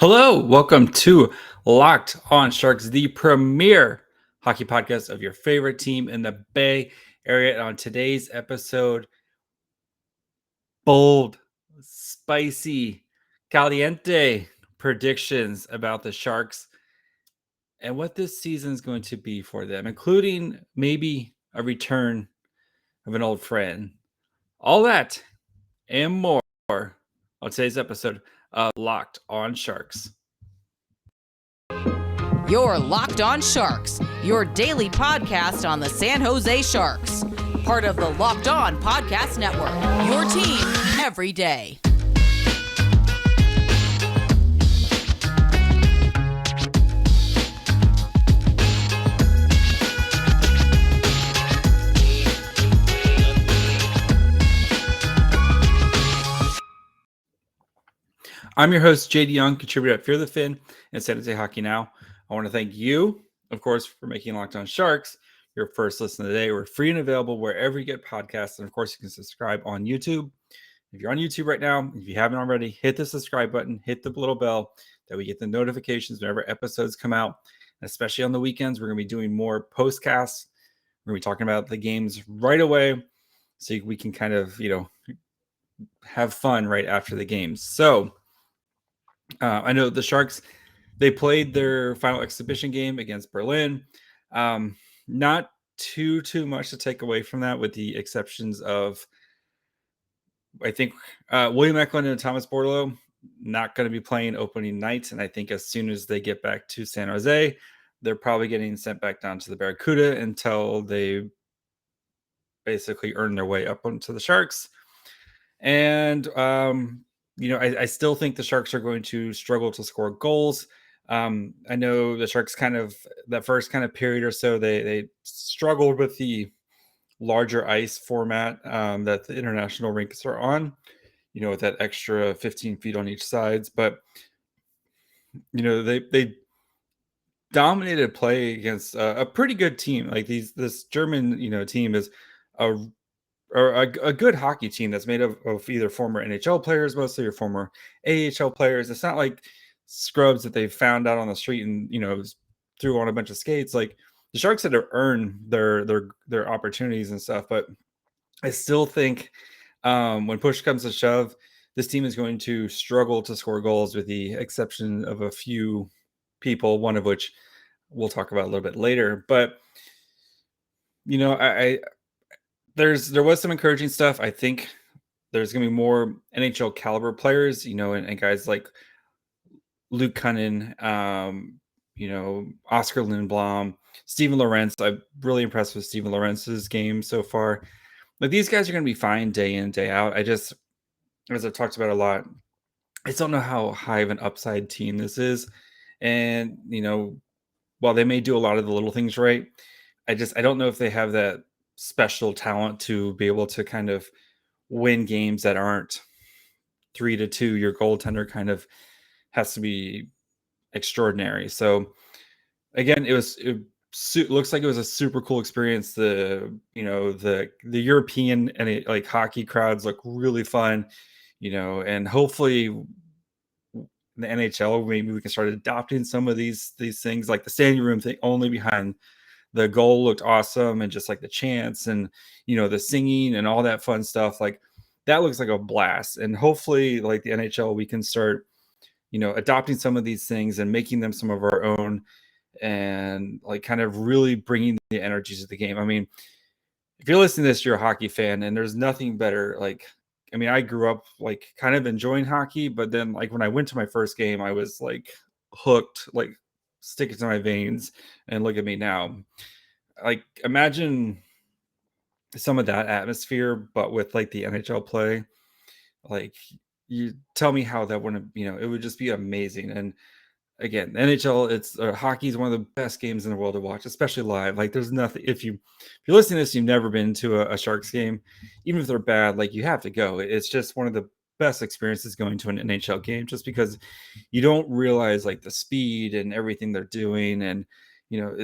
Hello, welcome to Locked on Sharks, the premier hockey podcast of your favorite team in the Bay Area. And on today's episode, bold, spicy, caliente predictions about the Sharks and what this season is going to be for them, including maybe a return of an old friend. All that and more on today's episode of Locked on Sharks. You're Locked on Sharks, your daily podcast on the San Jose Sharks. Part of the Locked On Podcast Network, your team every day. I'm your host, JD Young, contributor at Fear the Fin and San Jose Hockey Now. I want to thank you, of course, for making Locked on Sharks your first listen of the day. We're free and available wherever you get podcasts. And of course, you can subscribe on YouTube. If you're on YouTube right now, if you haven't already, hit the subscribe button, hit the little bell that we get the notifications whenever episodes come out. And especially on the weekends, we're going to be doing more postcasts. We're going to be talking about the games right away so we can kind of, have fun right after the games. So I know the Sharks, they played their final exhibition game against Berlin. Not too much to take away from that, with the exceptions of, I think, William Eklund and Thomas Bordeleau not going to be playing opening night. And I think as soon as they get back to San Jose, they're probably getting sent back down to the Barracuda until they basically earn their way up onto the Sharks. And, I still think the Sharks are going to struggle to score goals. I know the Sharks that first kind of period or so, they struggled with the larger ice format that the international rinks are on, with that extra 15 feet on each sides. But, they dominated play against a pretty good team. Like this German, team is a good hockey team that's made of either former NHL players, mostly, or former AHL players. It's not like scrubs that they found out on the street and threw on a bunch of skates. Like, the Sharks had to earn their opportunities and stuff. But I still think when push comes to shove, this team is going to struggle to score goals, with the exception of a few people, one of which we'll talk about a little bit later. But there was some encouraging stuff. I think there's going to be more NHL caliber players, and guys like Luke Cunnin, Oscar Lindblom, Steven Lorentz. I'm really impressed with Steven Lorentz's game so far. Like, these guys are going to be fine day in, day out. I just, as I've talked about a lot, I just don't know how high of an upside team this is. And, while they may do a lot of the little things right, I don't know if they have that special talent to be able to kind of win games that aren't 3-2. Your goaltender kind of has to be extraordinary. So again, it looks like it was a super cool experience. The European and like hockey crowds look really fun, and hopefully the NHL, maybe we can start adopting some of these things, like the standing room thing only behind the goal looked awesome, and just like the chants and the singing and all that fun stuff, like that looks like a blast. And hopefully, like the NHL, we can start adopting some of these things and making them some of our own, and like kind of really bringing the energy to the game. I mean, if you're listening to this, you're a hockey fan, and there's nothing better. Like, I mean, I grew up like kind of enjoying hockey, but then like when I went to my first game, I was like hooked, like stick it to my veins. And look at me now. Like, imagine some of that atmosphere, but with like the NHL play. Like, you tell me how that wouldn't, it would just be amazing. And again, NHL, hockey is one of the best games in the world to watch, especially live. Like, there's nothing, if you're listening to this, you've never been to a Sharks game, even if they're bad, like, you have to go. It's just one of the best experiences going to an NHL game, just because you don't realize like the speed and everything they're doing, and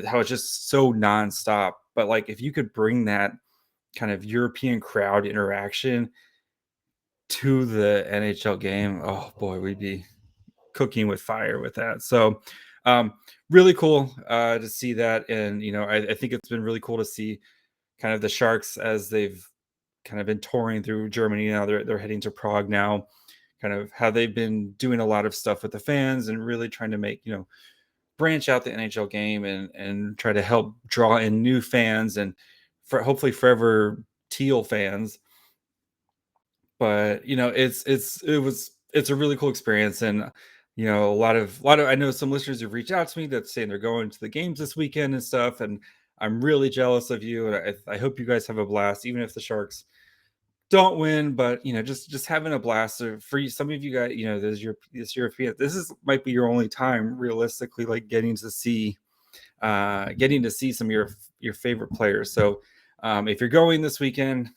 how it's just so nonstop. But like, if you could bring that kind of European crowd interaction to the NHL game, oh boy, we'd be cooking with fire with that. So really cool to see that. And, I think it's been really cool to see kind of the Sharks as they've kind of been touring through Germany. Now they're heading to Prague now, kind of how they've been doing a lot of stuff with the fans and really trying to make, branch out the NHL game and try to help draw in new fans and for hopefully forever teal fans. But it's a really cool experience. And a lot of I know some listeners have reached out to me that saying they're going to the games this weekend and stuff, and I'm really jealous of you, and I hope you guys have a blast, even if the Sharks don't win. But just having a blast. For some of you guys, this European, might be your only time realistically, like getting to see some of your favorite players. So if you're going this weekend,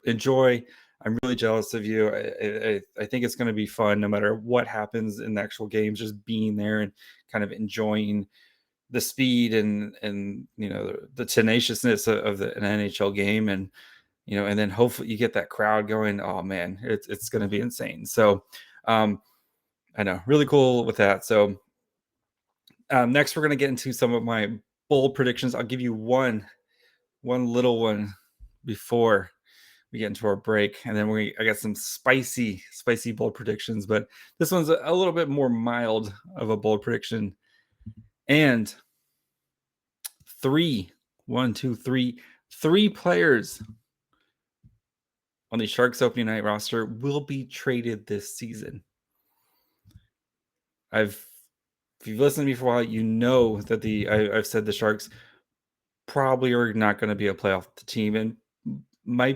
enjoy. I'm really jealous of you. I think it's going to be fun no matter what happens in the actual games, just being there and kind of enjoying the speed and the tenaciousness of an NHL game. And and then hopefully you get that crowd going. Oh man, it's going to be insane. So I know, really cool with that. So next we're going to get into some of my bold predictions. I'll give you one little one before we get into our break, and then I got some spicy bold predictions, but this one's a little bit more mild of a bold prediction. And three players on the Sharks opening night roster will be traded this season. If you've listened to me for a while, you know that I've said the Sharks probably are not going to be a playoff team, and I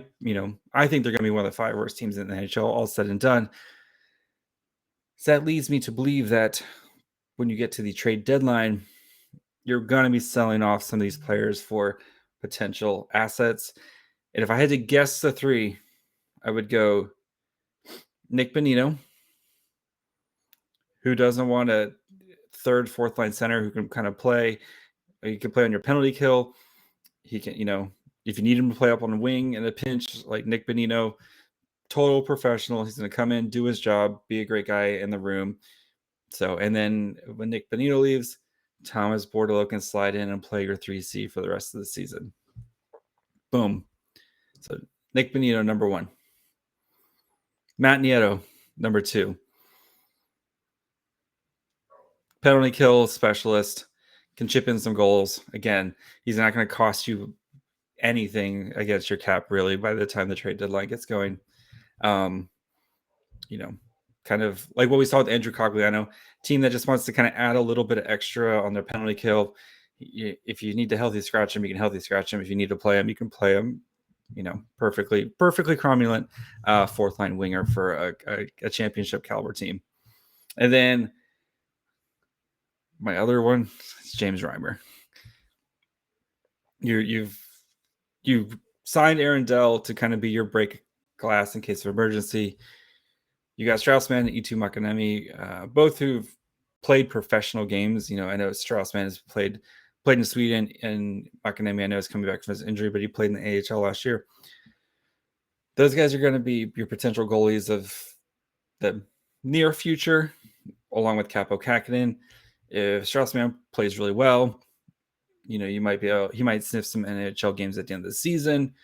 think they're going to be one of the 5 worst teams in the NHL, all said and done. So that leads me to believe that when you get to the trade deadline, you're going to be selling off some of these players for potential assets. And if I had to guess the 3, I would go Nick Bonino, who doesn't want a third, fourth line center who can kind of play. He can play on your penalty kill. He can, if you need him to play up on the wing in a pinch, like Nick Bonino, total professional. He's going to come in, do his job, be a great guy in the room. So, and then when Nick Bonino leaves, Thomas Bordeleau can slide in and play your 3C for the rest of the season. Boom. So Nick Bonino, number 1. Matt Nieto, number 2. Penalty kill specialist, can chip in some goals. Again, he's not going to cost you anything against your cap, really, by the time the trade deadline gets going. Kind of like what we saw with Andrew Cogliano, team that just wants to kind of add a little bit of extra on their penalty kill. If you need to healthy scratch him, you can healthy scratch him. If you need to play him, you can play him. Perfectly cromulent fourth line winger for a championship caliber team. And then my other one is James Reimer. You've signed Aaron Dell to kind of be your break glass in case of emergency. You got Straussman and E2 Makaniemi, both who've played professional games. I know Straussman has played in Sweden, and Makaniemi, I know, is coming back from his injury, but he played in the AHL last year. Those guys are going to be your potential goalies of the near future, along with Kaapo Kähkönen. If Straussman plays really well, he might sniff some NHL games at the end of the season.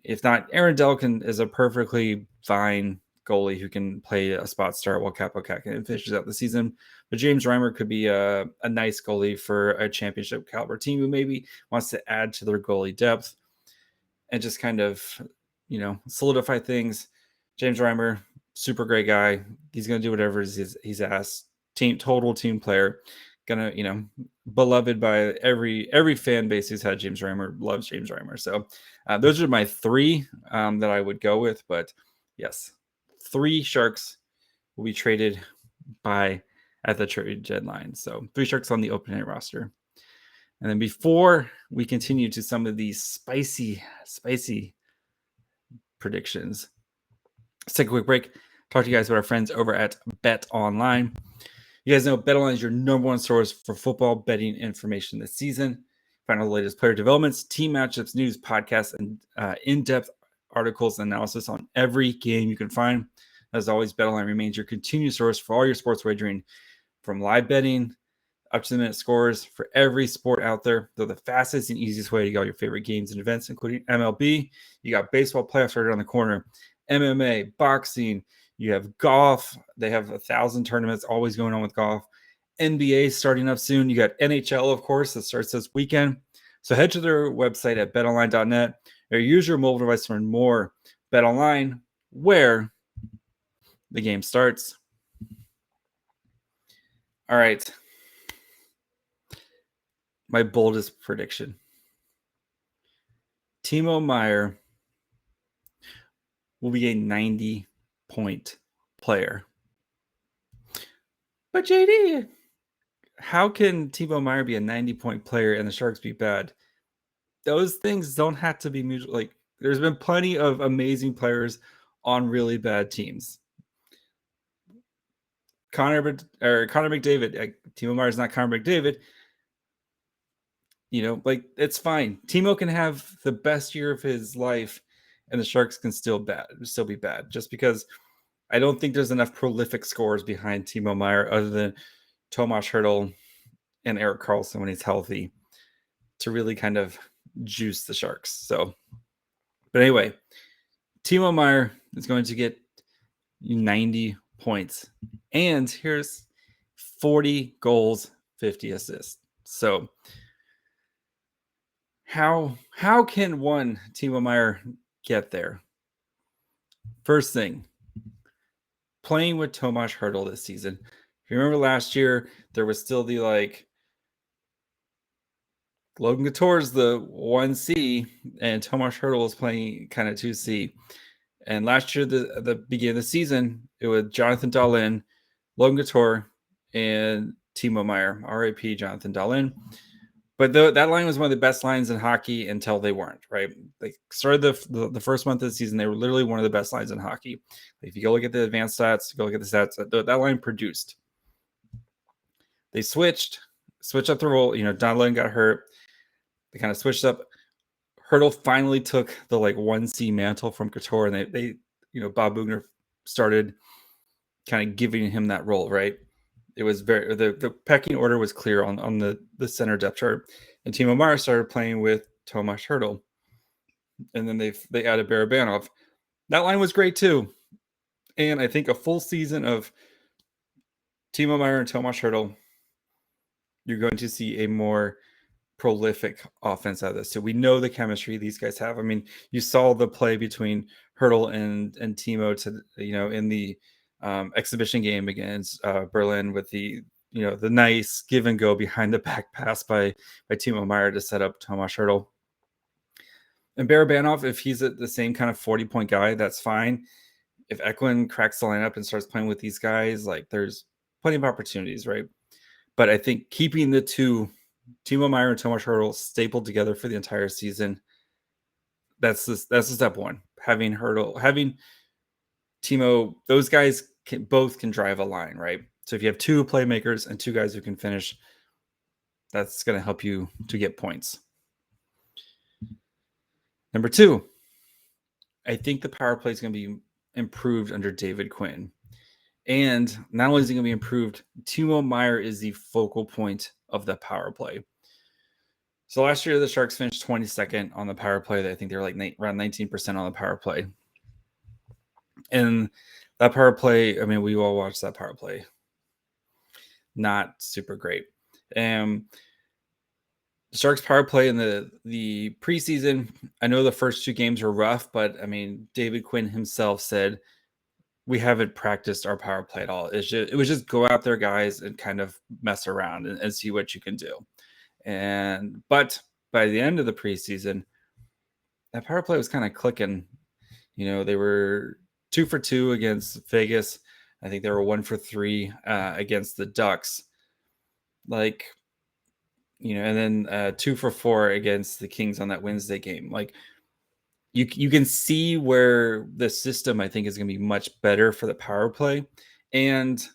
If not, Aaron Dell is a perfectly fine goalie who can play a spot start while Kaapo Kähkönen finishes out the season. But James Reimer could be a nice goalie for a championship caliber team who maybe wants to add to their goalie depth and just kind of, solidify things. James Reimer, super great guy. He's going to do whatever he's asked. Total team player. Gonna, beloved by every fan base who's had James Reimer, loves James Reimer. So those are my 3 that I would go with. But yes, 3 Sharks will be traded at the trade deadline. So 3 Sharks on the opening night roster. And then before we continue to some of these spicy predictions, let's take a quick break. Talk to you guys about our friends over at BetOnline. You guys know BetOnline is your number 1 source for football betting information this season. Find all the latest player developments, team matchups, news, podcasts, and in-depth articles and analysis on every game you can find. As always, BetOnline remains your continued source for all your sports wagering from live betting up to the minute scores for every sport out there. They're the fastest and easiest way to get all your favorite games and events, including MLB. You got baseball playoffs right around the corner, MMA, boxing. You have golf. They have 1,000 tournaments always going on with golf. NBA starting up soon. You got NHL, of course, that starts this weekend. So head to their website at betonline.net or use your mobile device to learn more. BetOnline, where the game starts. All right. My boldest prediction. Timo Meier will be a 90-point player. But JD, how can Timo Meier be a 90-point player and the Sharks be bad? Those things don't have to be mutual. Like, there's been plenty of amazing players on really bad teams. Connor McDavid. Timo Meier is not Connor McDavid. It's fine. Timo can have the best year of his life, and the Sharks can still be bad. Just because I don't think there's enough prolific scores behind Timo Meier other than Tomas Hertl and Erik Karlsson when he's healthy to really kind of juice the Sharks. So, but anyway, Timo Meier is going to get 90 points, and here's 40 goals, 50 assists. So how can one Timo Meier get there? First thing, playing with Tomas Hertl this season. If you remember last year, there was still the Logan Couture's the 1C, and Tomas Hertl was playing kind of 2C. And last year, the beginning of the season, it was Jonathan Dahlin, Logan Couture, and Timo Meier. R.I.P. Jonathan Dahlin. But that line was one of the best lines in hockey until they weren't, right? They started the first month of the season. They were literally one of the best lines in hockey. If you go look at the advanced stats, go look at the stats, that line produced. They switched up the role. Dahlin got hurt. They kind of switched up. Hertl finally took the 1C mantle from Couture, and they Bob Boughner started kind of giving him that role, right? It was the pecking order was clear on the center depth chart, and Timo Meier started playing with Tomas Hertl, and then they added Barabanov. That line was great too, and I think a full season of Timo Meier and Tomas Hertl, you're going to see a more prolific offense out of this. So we know the chemistry these guys have. I mean, you saw the play between Hertl and Timo in the exhibition game against Berlin with the nice give and go behind the back pass by Timo Meier to set up Tomas Hertl. And Barabanov, if he's the same kind of 40-point guy, that's fine. If Eklund cracks the lineup and starts playing with these guys, there's plenty of opportunities, right? But I think keeping the two, Timo Meier and Tomas Hertl, stapled together for the entire season, that's the step one. Having Timo, those guys both can drive a line, right? So if you have two playmakers and two guys who can finish, that's going to help you to get points. Number two, I think the power play is going to be improved under David Quinn. And not only is it going to be improved, Timo Meier is the focal point of the power play. So last year, the Sharks finished 22nd on the power play. I think they were around 19% on the power play. And that power play, I mean, we all watched that power play. Not super great. The Sharks power play in the preseason, I know the first two games were rough, but I mean, David Quinn himself said, we haven't practiced our power play at all. It was just go out there, guys, and kind of mess around and see what you can do. But by the end of the preseason, that power play was kind of clicking. They were 2 for 2 against Vegas. I think they were 1 for 3 against the Ducks. And then 2 for 4 against the Kings on that Wednesday game. You can see where the system, I think, is going to be much better for the power play. And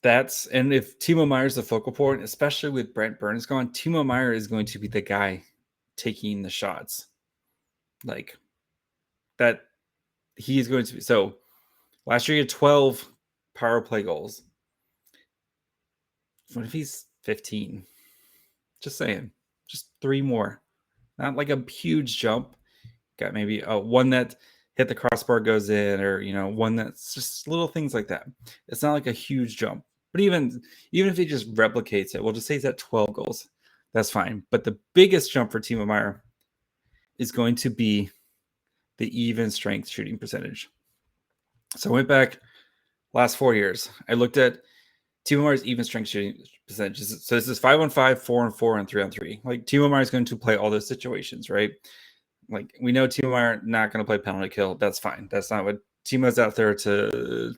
if Timo Meier is the focal point, especially with Brent Burns gone, Timo Meier is going to be the guy taking the shots. That he is going to be. So last year he had 12 power play goals. What if he's 15? Just saying. Just 3 more. Not like a huge jump. Got maybe one that hit the crossbar goes in, or one that's just little things like that. It's not like a huge jump. But even if he just replicates it, we'll just say he's at 12 goals. That's fine. But the biggest jump for Timo Meier is going to be the even strength shooting percentage. So I went back last 4 years. I looked at Timo Meier's even strength shooting percentages. So this is 5-on-5, 4-on-4, and 3-on-3. Like Timo Meier is going to play all those situations, right? Like we know Timo Meier not going to play penalty kill. That's fine. That's not what Timo's out there to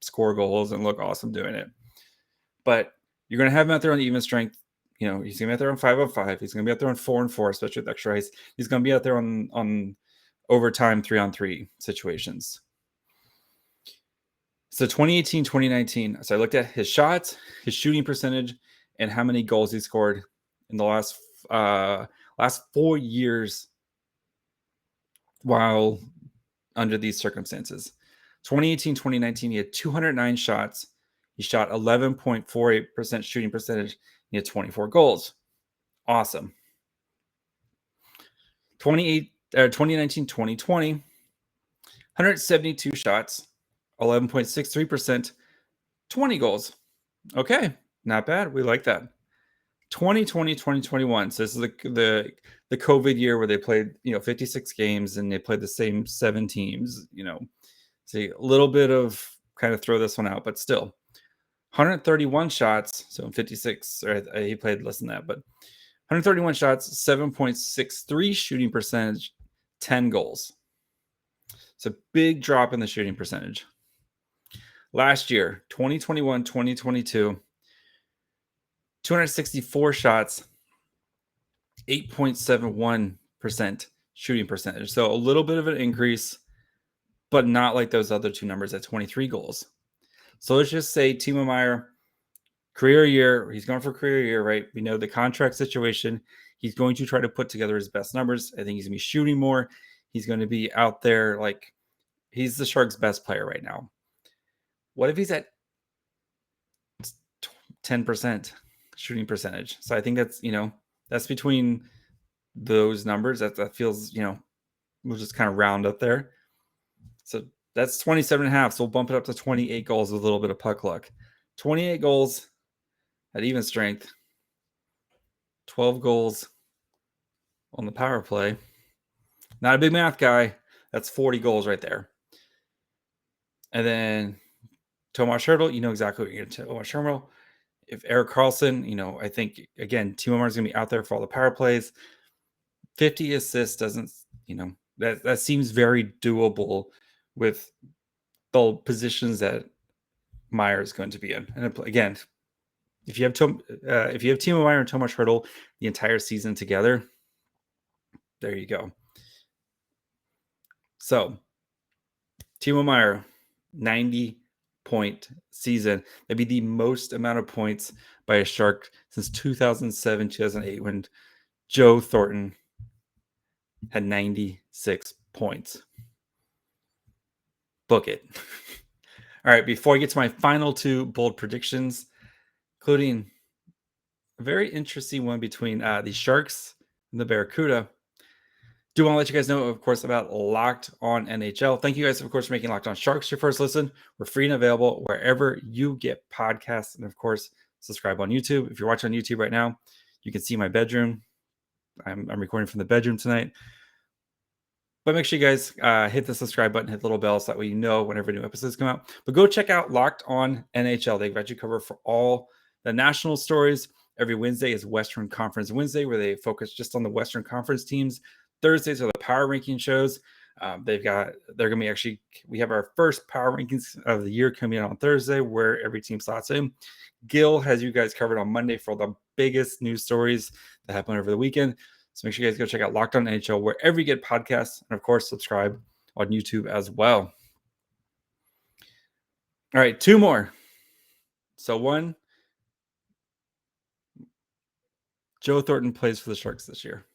score goals and look awesome doing it. But you're going to have him out there on even strength. He's going to be out there on 5-on-5. He's going to be out there on 4-on-4, especially with extra ice. He's going to be out there on overtime 3-on-3 situations. So 2018, 2019. So I looked at his shots, his shooting percentage, and how many goals he scored in the last 4 years while under these circumstances. 2018, 2019, he had 209 shots. He shot 11.48% shooting percentage. He had 24 goals. Awesome. 2019, 2020, 172 shots, 11.63%, 20 goals. Okay, not bad. We like that. 2020, 2021. So this is the COVID year where they played 56 games and they played the same 7 teams. So a little bit of kind of throw this one out, but still 131 shots. So in 56, or he played less than that, but 131 shots, 7.63 shooting percentage, 10 goals. So big drop in the shooting percentage. Last year, 2021, 2022, 264 shots, 8.71% shooting percentage. So a little bit of an increase, but not like those other 2 numbers at 23 goals. So let's just say Timo Meier, career year, he's going for career year, right? We know the contract situation. He's going to try to put together his best numbers. I think he's going to be shooting more. He's going to be out there like he's the Sharks' best player right now. What if he's at 10% shooting percentage? So I think that's, that's between those numbers. That feels, we'll just kind of round up there. So that's 27.5. So we'll bump it up to 28 goals with a little bit of puck luck. 28 goals at even strength. 12 goals on the power play. Not a big math guy. That's 40 goals right there. And then Tomas Hertl, you know exactly what you're going to Tomas Hertl. If Erik Karlsson, I think, again, Timo Meier is going to be out there for all the power plays. 50 assists doesn't, that seems very doable with the positions that Meier is going to be in. And again, if you have Timo Meier and Tomas Hertl the entire season together, there you go. So Timo Meier, 90-point season. That'd be the most amount of points by a Shark since 2007, 2008, when Joe Thornton had 96 points. Book it. All right, before I get to my final 2 bold predictions, including a very interesting one between the Sharks and the Barracuda, do want to let you guys know, of course, about Locked On NHL. Thank you guys, of course, for making Locked On Sharks your first listen. We're free and available wherever you get podcasts. And, of course, subscribe on YouTube. If you're watching on YouTube right now, you can see my bedroom. I'm recording from the bedroom tonight. But make sure you guys hit the subscribe button, hit the little bell, so that way you know whenever new episodes come out. But go check out Locked On NHL. They've got you covered for all the national stories. Every Wednesday is Western Conference Wednesday, where they focus just on the Western Conference teams. Thursdays are the power ranking shows. We have our first power rankings of the year coming out on Thursday, where every team slots in. Gil has you guys covered on Monday for the biggest news stories that happen over the weekend. So make sure you guys go check out Locked On NHL wherever you get podcasts. And of course, subscribe on YouTube as well. All right, 2 more. So 1, Joe Thornton plays for the Sharks this year.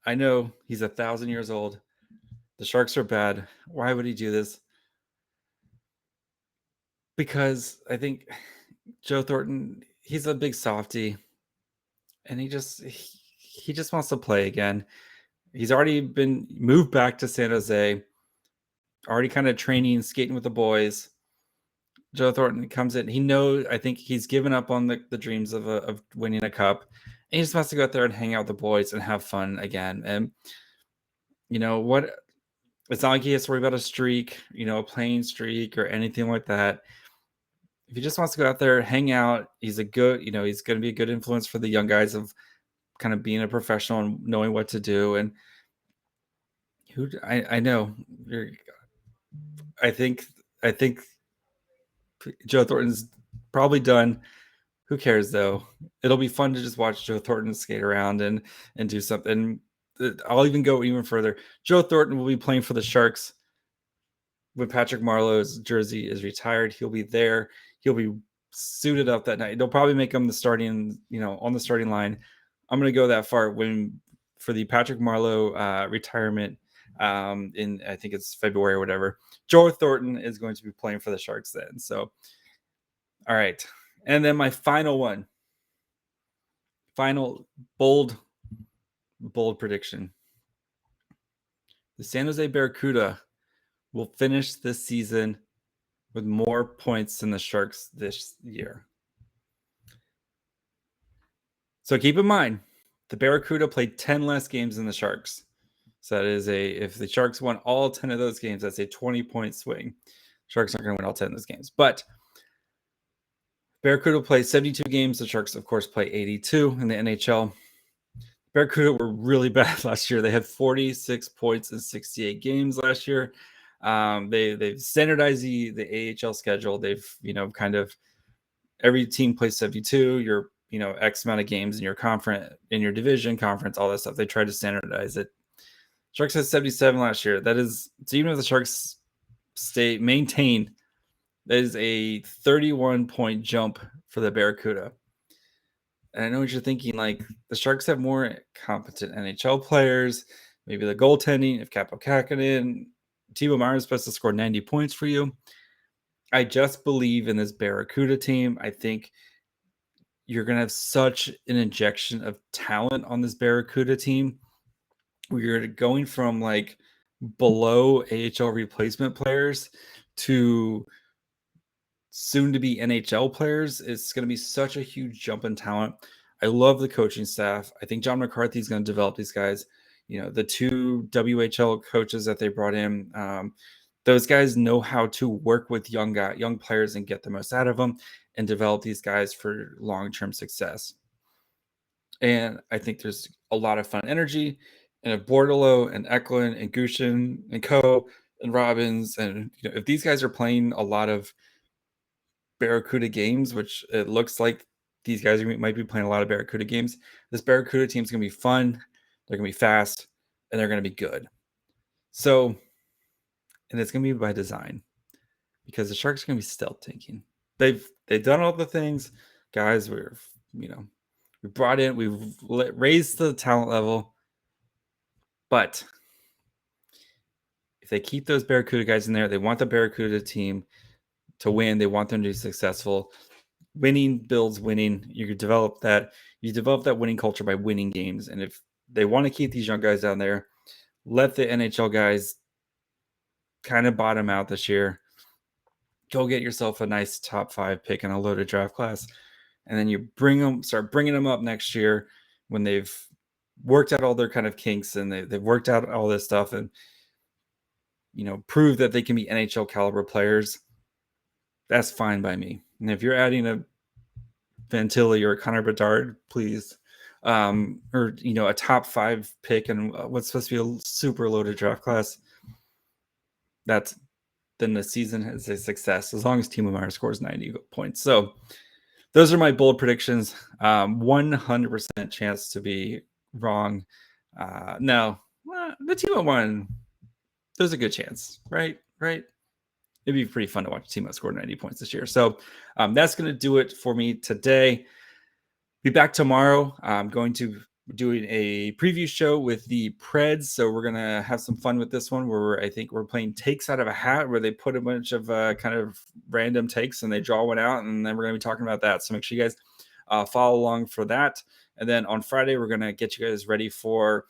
I know he's 1,000 years old. The Sharks are bad. Why would he do this? Because I think Joe Thornton, he's a big softy, and he just wants to play again. He's already been moved back to San Jose, already kind of training, skating with the boys. Joe Thornton comes in. He knows. I think he's given up on the dreams of winning a cup, and he just wants to go out there and hang out with the boys and have fun again. And you know what? It's not like he has to worry about a streak, a playing streak or anything like that. If he just wants to go out there, hang out, he's a good, he's going to be a good influence for the young guys of kind of being a professional and knowing what to do. And I know I think Joe Thornton's probably done. Who cares though? It'll be fun to just watch Joe Thornton skate around and do something. I'll even go even further. Joe Thornton will be playing for the Sharks when Patrick Marleau's jersey is retired. He'll be there. He'll be suited up that night. They'll probably make him the starting, on the starting line. I'm going to go that far for the Patrick Marleau retirement in, I think it's February or whatever. Joe Thornton is going to be playing for the Sharks then. So, all right. And then my final bold prediction. The San Jose Barracuda will finish this season with more points than the Sharks this year. So keep in mind, the Barracuda played 10 less games than the Sharks. So that is if the Sharks won all 10 of those games, that's a 20-point swing. Sharks aren't going to win all 10 of those games. But Barracuda played 72 games. The Sharks, of course, play 82 in the NHL. Barracuda were really bad last year. They had 46 points in 68 games last year. They've standardized the AHL schedule. They've, kind of every team plays 72. You're, X amount of games in your conference, in your division, conference, all that stuff. They try to standardize it. Sharks had 77 last year. That is, so even if the Sharks maintain, that is a 31-point jump for the Barracuda. And I know what you're thinking, like the Sharks have more competent NHL players, maybe the goaltending, if Capo Kakkonen, Timo Meier is supposed to score 90 points for you. I just believe in this Barracuda team. I think you're going to have such an injection of talent on this Barracuda team. We're going from like below AHL replacement players to soon to be NHL players. It's going to be such a huge jump in talent. I love the coaching staff. I think John McCarthy is going to develop these guys. The two WHL coaches that they brought in, those guys know how to work with young players and get the most out of them and develop these guys for long-term success. And I think there's a lot of fun energy. And if Bordeleau and Eklund and Gushin and Co. and Robbins, and if these guys are playing a lot of Barracuda games, which it looks like these guys might be playing a lot of Barracuda games, this Barracuda team is going to be fun. They're going to be fast, and they're going to be good. So, and it's going to be by design because the Sharks are going to be stealth tanking. They've done all the things, guys. We brought in, we've raised the talent level, but if they keep those Barracuda guys in there, they want the Barracuda team to win. They want them to be successful. Winning builds winning. You develop that winning culture by winning games. And if they want to keep these young guys down there, let the NHL guys kind of bottom out this year. Go get yourself a nice top 5 pick in a loaded draft class. And then you start bringing them up next year when they've worked out all their kind of kinks and they've worked out all this stuff and, prove that they can be NHL caliber players. That's fine by me. And if you're adding a Fantilli or a Connor Bedard, please, or a top 5 pick and what's supposed to be a super loaded draft class, then the season is a success as long as Timo Meier scores 90 points. So those are my bold predictions. 100% chance to be wrong. No, the Timo one, there's a good chance, right? It'd be pretty fun to watch Timo score 90 points this year. So that's going to do it for me today. Be back tomorrow. I'm going to We're doing a preview show with the Preds, so we're gonna have some fun with this one. Where I think we're playing takes out of a hat, where they put a bunch of kind of random takes and they draw one out, and then we're gonna be talking about that. So make sure you guys follow along for that. And then on Friday, we're gonna get you guys ready for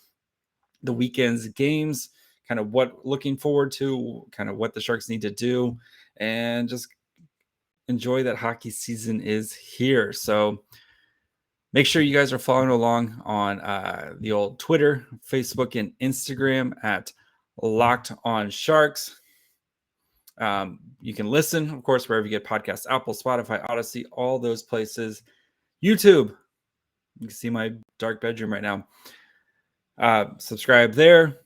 the weekend's games, kind of what looking forward to, kind of what the Sharks need to do, and just enjoy that hockey season is here. So make sure you guys are following along on the old Twitter, Facebook, and Instagram at Locked On Sharks. You can listen, of course, wherever you get podcasts, Apple, Spotify, Odyssey, all those places. YouTube, you can see my dark bedroom right now. Subscribe there.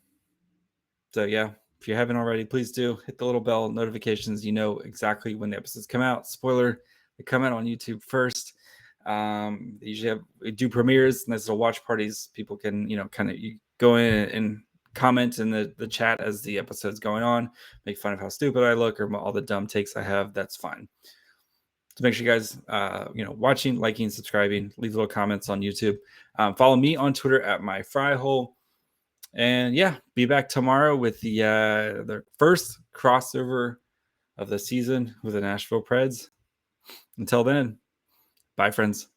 So yeah, if you haven't already, please do hit the little bell notifications. You know exactly when the episodes come out. Spoiler, they come out on YouTube first. They usually do premieres, nice little watch parties. People can, kind of go in and comment in the chat as the episode's going on, make fun of how stupid I look or all the dumb takes I have. That's fine. So make sure you guys, watching, liking, subscribing, leave little comments on YouTube. Follow me on Twitter at myfryhole. And yeah, be back tomorrow with the first crossover of the season with the Nashville Preds. Until then, bye, friends.